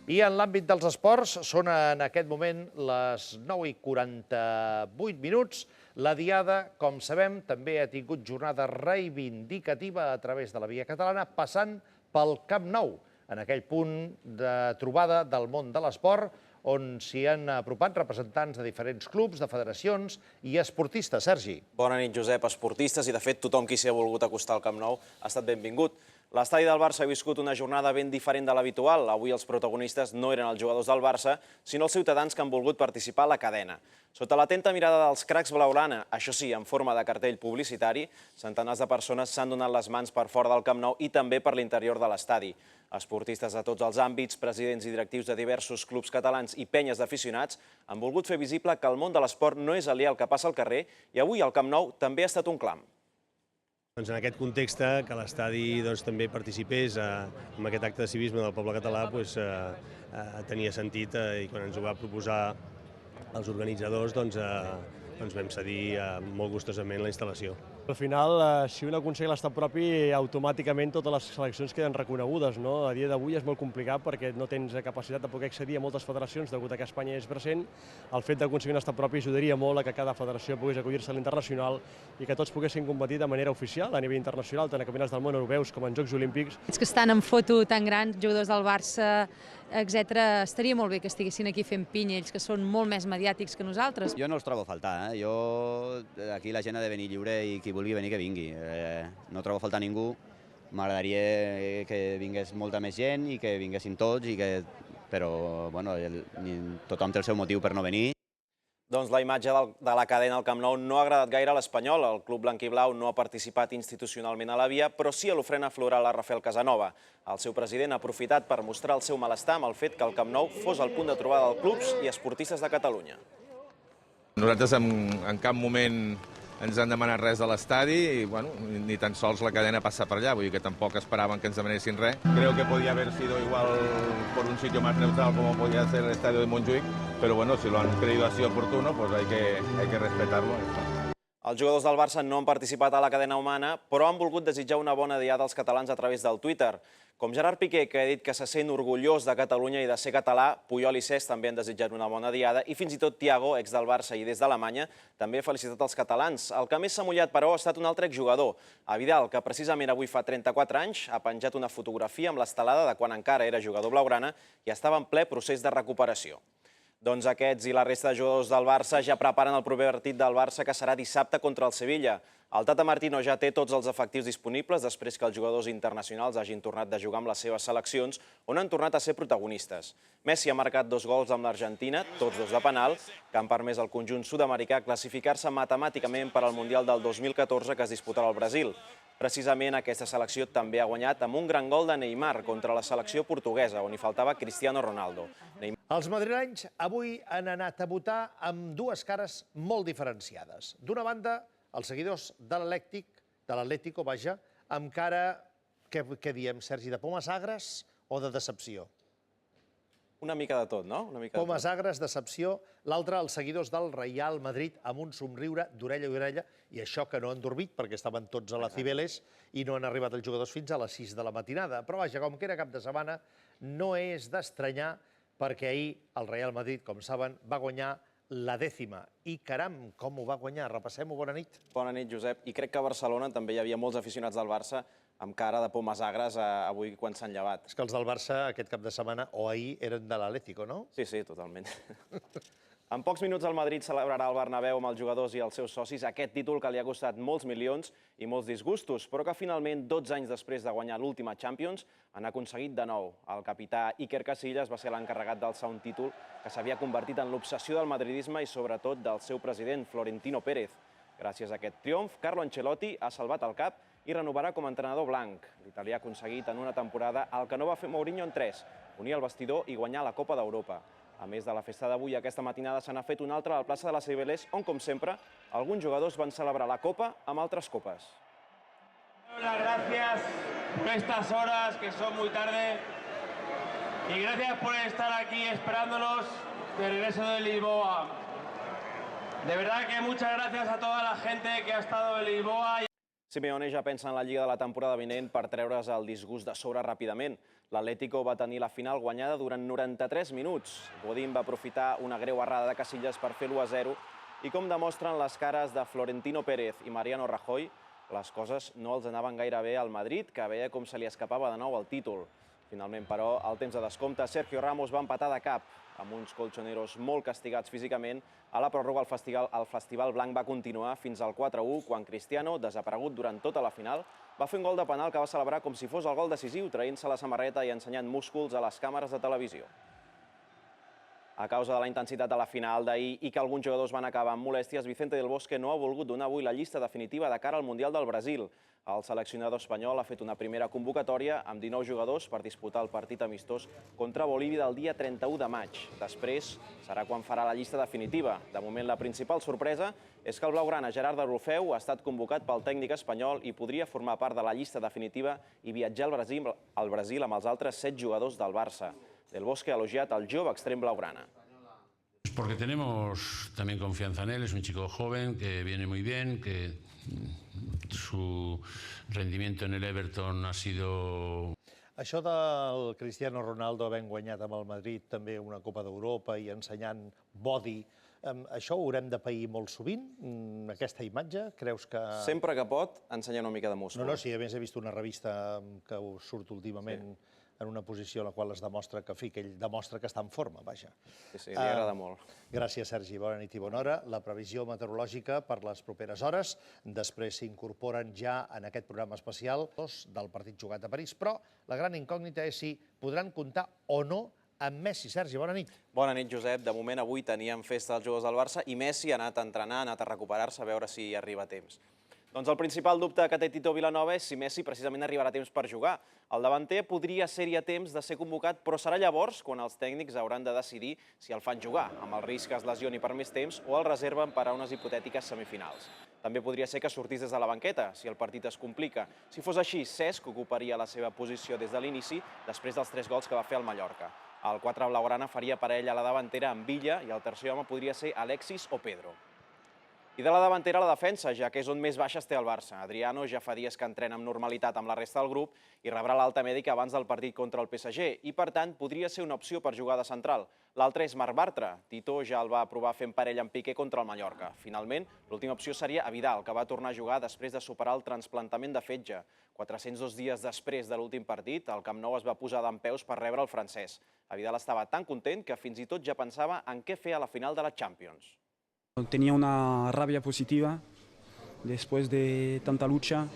I en l'àmbit dels esports, són en aquest moment les 9:48. La Diada, com sabem, també ha tingut jornada reivindicativa a través de la Via Catalana, passant pel Camp Nou, en aquell punt de trobada del món de l'esport, on s'hi han apropat representants de diferents clubs, de federacions i esportistes. Sergi. Bona nit, Josep. Esportistes i, de fet, tothom qui s'hi ha volgut acostar al Camp Nou ha estat benvingut. L'estadi del Barça ha viscut una jornada ben diferent de l'habitual. Avui els protagonistes no eren els jugadors del Barça, sinó els ciutadans que han volgut participar a la cadena. Sota l'atenta mirada dels cracs blaugrana, això sí, en forma de cartell publicitari, centenars de persones s'han donat les mans per fora del Camp Nou i també per l'interior de l'estadi. Esportistes de tots els àmbits, presidents i directius de diversos clubs catalans i penyes d'aficionats han volgut fer visible que el món de l'esport no és aliè al que passa al carrer i avui el Camp Nou també ha estat un clam. En aquest context, que l'estadi també participés en aquest acte de civisme del poble català tenia sentit i quan ens ho va proposar els organitzadors vam cedir molt gustosament la instal·lació. Al final, si un aconsegueix l'estat propi, automàticament totes les seleccions queden reconegudes. A dia d'avui és molt complicat perquè no tens capacitat de poder accedir a moltes federacions degut a que Espanya és present. El fet d'aconseguir un estat propi ajudaria molt a que cada federació pogués acollir-se a l'internacional i que tots poguessin competir de manera oficial a nivell internacional, tant a campionats del món europeus com en Jocs Olímpics. Els que estan en foto tan grans, jugadors del Barça, etc., estaria molt bé que estiguessin aquí fent pinya, ells que són molt més mediàtics que nosaltres. Jo no els trobo a faltar. Aquí la gent ha de venir lliure i qui vulgui venir que vingui. No trobo a faltar ningú. M'agradaria que vingués molta més gent i que vinguessin tots, però tothom té el seu motiu per no venir. Doncs la imatge de la cadena al Camp Nou no ha agradat gaire a l'Espanyol. El club blanquiblau no ha participat institucionalment a la Via, però sí a l'ofrena floral a Rafael Casanova. El seu president ha aprofitat per mostrar el seu malestar amb el fet que el Camp Nou fos el punt de trobada dels clubs i esportistes de Catalunya. Nosaltres en cap moment ens han demanat res de l'estadi i ni tan sols la cadena passa per allà, vull dir que tampoc esperaven que ens demanessin res. Creo que podía haber sido igual por un sitio más neutral como podía ser el estadio de Montjuïc, pero bueno, si lo han creído así oportuno, pues hay que respetarlo. Els jugadors del Barça no han participat a la cadena humana, però han volgut desitjar una bona diada als catalans a través del Twitter. Com Gerard Piqué, que ha dit que se sent orgullós de Catalunya i de ser català, Puyol i Cesc també han desitjat una bona diada i fins i tot Thiago, ex del Barça i des d'Alemanya, també ha felicitat els catalans. El que més s'ha mullat, però, ha estat un altre exjugador, a Vidal, que precisament avui fa 34 anys ha penjat una fotografia amb l'estelada de quan encara era jugador blaugrana i estava en ple procés de recuperació. Doncs aquests i la resta de jugadors del Barça ja preparen el proper partit del Barça, que serà dissabte contra el Sevilla. El Tata Martino ja té tots els efectius disponibles després que els jugadors internacionals hagin tornat de jugar amb les seves seleccions, on han tornat a ser protagonistes. Messi ha marcat 2 gols amb l'Argentina, tots 2 de penal, que han permès al conjunt sud-americà classificar-se matemàticament per al Mundial del 2014 que es disputarà al Brasil. Precisament aquesta selecció també ha guanyat amb un gran gol de Neymar contra la selecció portuguesa, on hi faltava Cristiano Ronaldo. Els madrilenys avui han anat a votar amb dues cares molt diferenciades. D'una banda, els seguidors de l'Atlético, amb cara, què diem, Sergi, de pomes agres o de decepció? Una mica de tot, no? Pomes agres, decepció. L'altre, els seguidors del Real Madrid, amb un somriure d'orella a orella, i això que no han dormit, perquè estaven tots a la Cibeles i no han arribat els jugadors fins a les 6 de la matinada. Però vaja, com que era cap de setmana, no és d'estranyar, perquè ahir el Real Madrid, com saben, va guanyar la 10ª. I caram, com ho va guanyar? Repassem-ho, bona nit. Bona nit, Josep. I crec que a Barcelona també hi havia molts aficionats del Barça amb cara de pomes agres avui quan s'han llevat. És que els del Barça aquest cap de setmana o ahir eren de l'Atlético, no? Sí, totalment. En pocs minuts el Madrid celebrarà al Bernabéu amb els jugadors i els seus socis aquest títol que li ha costat molts milions i molts disgustos, però que finalment, 12 anys després de guanyar l'última Champions, han aconseguit de nou. El capità Iker Casillas va ser l'encarregat d'alçar un títol que s'havia convertit en l'obsessió del madridisme i sobretot del seu president, Florentino Pérez. Gràcies a aquest triomf, Carlo Ancelotti ha salvat el cap i renovarà com a entrenador blanc. L'italià ha aconseguit en una temporada el que no va fer Mourinho en 3, unir el vestidor i guanyar la Copa d'Europa. A més de la festa d'avui, aquesta matinada se n'ha fet una altra a la plaça de la Cibeles, on, com sempre, alguns jugadors van celebrar la Copa amb altres copes. Las gracias por estas horas, que son muy tarde, y gracias por estar aquí esperándonos de regreso de Lisboa. De verdad que muchas gracias a toda la gente que ha estado en Lisboa. Simeone ja pensa en la Lliga de la temporada vinent per treure's el disgust de sobre ràpidament. L'Atlético va tenir la final guanyada durant 93 minuts. Godín va aprofitar una greu errada de Casillas per fer l'1-0 i com demostren les cares de Florentino Pérez i Mariano Rajoy, les coses no els anaven gaire bé al Madrid, que veia com se li escapava de nou el títol. Finalment, però, al temps de descompte, Sergio Ramos va empatar de cap. Amb uns colchoneros molt castigats físicament, a la pròrroga el festival blanc va continuar fins al 4-1, quan Cristiano, desaparegut durant tota la final, va fer un gol de penal que va celebrar com si fos el gol decisiu, traient-se la samarreta i ensenyant músculs a les càmeres de televisió. A causa de la intensitat de la final d'ahir i que alguns jugadors van acabar amb molèsties, Vicente del Bosque no ha volgut donar avui la llista definitiva de cara al Mundial del Brasil. El seleccionador espanyol ha fet una primera convocatòria amb 19 jugadors per disputar el partit amistós contra Bolívia del dia 31 de maig. Després serà quan farà la llista definitiva. De moment, la principal sorpresa és que el blaugrana Gerard Deulofeu ha estat convocat pel tècnic espanyol i podria formar part de la llista definitiva i viatjar al Brasil amb els altres 7 jugadors del Barça. Del Bosque ha elogiat el jove extrem blaugrana. Porque tenemos también confianza en él, es un chico joven que viene muy bien, que su rendimiento en el Everton ha sido... Això del Cristiano Ronaldo havent guanyat amb el Madrid també una Copa d'Europa i ensenyant body, això ho haurem de pair molt sovint, aquesta imatge? Creus que... Sempre que pot, ensenya una mica de múscul. No, sí, a més he vist una revista que surt últimament en una posició en la qual es demostra que ell demostra que està en forma, vaja. Sí, li agrada molt. Gràcies, Sergi. Bona nit i bona hora. La previsió meteorològica per les properes hores. Després s'incorporen ja en aquest programa especial del partit jugat a París, però la gran incògnita és si podran comptar o no amb Messi. Sergi, bona nit. Bona nit, Josep. De moment, avui teníem festa els jugadors del Barça i Messi ha anat a entrenar, ha anat a recuperar-se, a veure si arriba a temps. Doncs el principal dubte que té Tito Vilanova és si Messi precisament arribarà a temps per jugar. El davanter podria ser-hi a temps de ser convocat, però serà llavors quan els tècnics hauran de decidir si el fan jugar, amb el risc que es lesioni per més temps o el reserven per a unes hipotètiques semifinals. També podria ser que sortís des de la banqueta, si el partit es complica. Si fos així, Cesc ocuparia la seva posició des de l'inici, després dels 3 gols que va fer al Mallorca. El 4 blaugrana faria parella a la davantera amb Villa i el tercer home podria ser Alexis o Pedro. I de la davantera a la defensa, ja que és on més baixes té el Barça. Adriano ja fa dies que entrena amb normalitat amb la resta del grup i rebrà l'alta mèdica abans del partit contra el PSG i, per tant, podria ser una opció per jugar de central. L'altre és Marc Bartra. Tito ja el va provar fent parella amb Piqué contra el Mallorca. Finalment, l'última opció seria a Vidal, que va tornar a jugar després de superar el trasplantament de fetge. 402 dies després de l'últim partit, el Camp Nou es va posar dempeus per rebre el francès. A Vidal estava tan content que fins i tot ja pensava en què fer a la final de la Champions. Tenía una rabia positiva después de tanta lucha.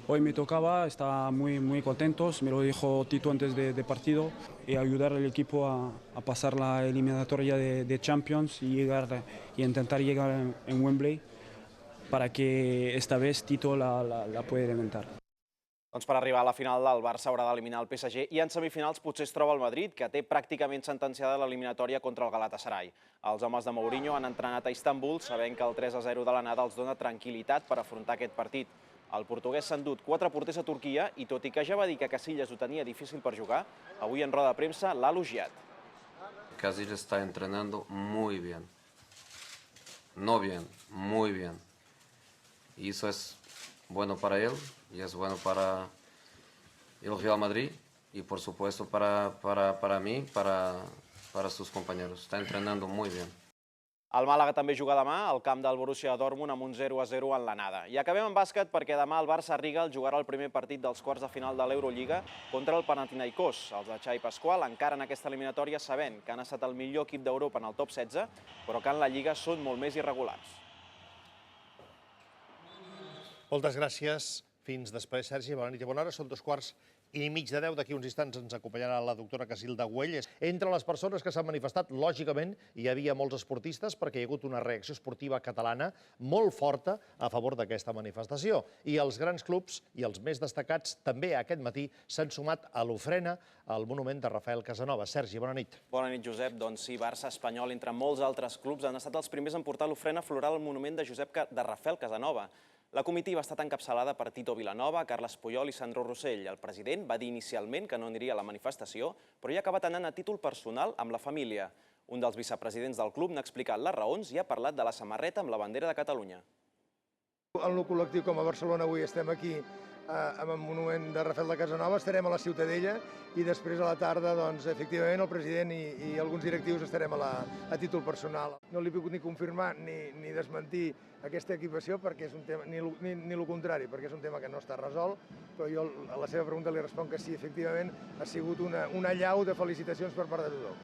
Hoy me tocaba, estaba muy contentos, me lo dijo Tito antes de partido, y ayudar al equipo a pasar la eliminatoria de Champions y intentar llegar en Wembley para que esta vez Tito la pueda inventar. Doncs per arribar a la final, el Barça haurà d'eliminar el PSG i en semifinals potser es troba el Madrid, que té pràcticament sentenciada l'eliminatòria contra el Galatasaray. Els homes de Mourinho han entrenat a Istanbul, sabent que el 3-0 de l'anada els dona tranquil·litat per afrontar aquest partit. El portuguès s'ha endut 4 porters a Turquia i, tot i que ja va dir que Casillas ho tenia difícil per jugar, avui en roda de premsa l'ha elogiat. Casillas está entrenando muy bien. No bien, muy bien. Y eso es bueno para él y es bueno para el Real Madrid y por supuesto para mí, para sus compañeros. Está entrenando muy bien. El Màlaga també juga demà al camp del Borussia Dortmund amb un 0-0 en l'anada. I acabem amb bàsquet perquè demà el Barça Riga jugarà el primer partit dels quarts de final de l'Eurolliga contra el Panathinaikos. Els de Xavi Pasqual encara en aquesta eliminatòria sabent que han estat el millor equip d'Europa en el top 16, però que en la Lliga són molt més irregulars. Moltes gràcies. Fins després, Sergi. Bona nit i bona hora. Són 2:15. D'aquí uns instants ens acompanyarà la doctora Casilda Güell. Entre les persones que s'han manifestat, lògicament, hi havia molts esportistes perquè hi ha hagut una reacció esportiva catalana molt forta a favor d'aquesta manifestació. I els grans clubs i els més destacats també aquest matí s'han sumat a l'ofrena al monument de Rafael Casanova. Sergi, bona nit. Bona nit, Josep. Doncs sí, Barça, Espanyol, entre molts altres clubs, han estat els primers en portar l'ofrena floral al monument de Rafael Casanova. La comitiva ha estat encapçalada per Tito Vilanova, Carles Puyol i Sandro Rossell. El president va dir inicialment que no aniria a la manifestació, però hi ha acabat anant a títol personal amb la família. Un dels vicepresidents del club n'ha explicat les raons i ha parlat de la samarreta amb la bandera de Catalunya. En el col·lectiu, com a Barcelona, avui estem aquí amb el monument de Rafael de Casanova, estarem a la Ciutadella i després a la tarda, doncs, efectivament, el president i alguns directius estarem a títol personal. No li puc ni confirmar ni desmentir aquesta equipació perquè és un tema, ni el contrari, perquè és un tema que no està resolt, però jo a la seva pregunta li responc que sí, efectivament, ha sigut una allau de felicitacions per part de tothom.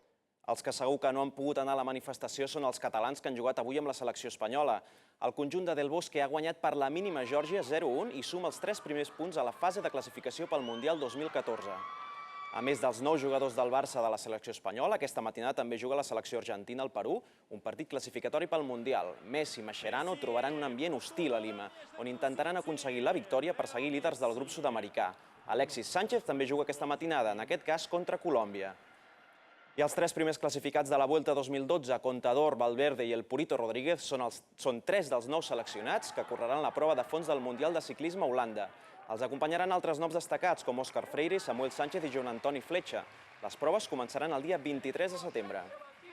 Els que segur que no han pogut anar a la manifestació són els catalans que han jugat avui amb la selecció espanyola. El conjunt de Del Bosque ha guanyat per la mínima Geòrgia 0-1 i suma els 3 primers punts a la fase de classificació pel Mundial 2014. A més dels 9 jugadors del Barça de la selecció espanyola, aquesta matinada també juga la selecció argentina al Perú, un partit classificatori pel Mundial. Messi i Mascherano trobaran un ambient hostil a Lima, on intentaran aconseguir la victòria per seguir líders del grup sud-americà. Alexis Sánchez també juga aquesta matinada, en aquest cas contra Colòmbia. I els 3 primers classificats de la Vuelta 2012, Contador, Valverde i el Purito Rodríguez, són 3 dels 9 seleccionats que correran la prova de fons del Mundial de Ciclisme a Holanda. Els acompanyaran altres noms destacats com Òscar Freire, Samuel Sánchez i Joan Antoni Fletxa. Les proves començaran el dia 23 de setembre.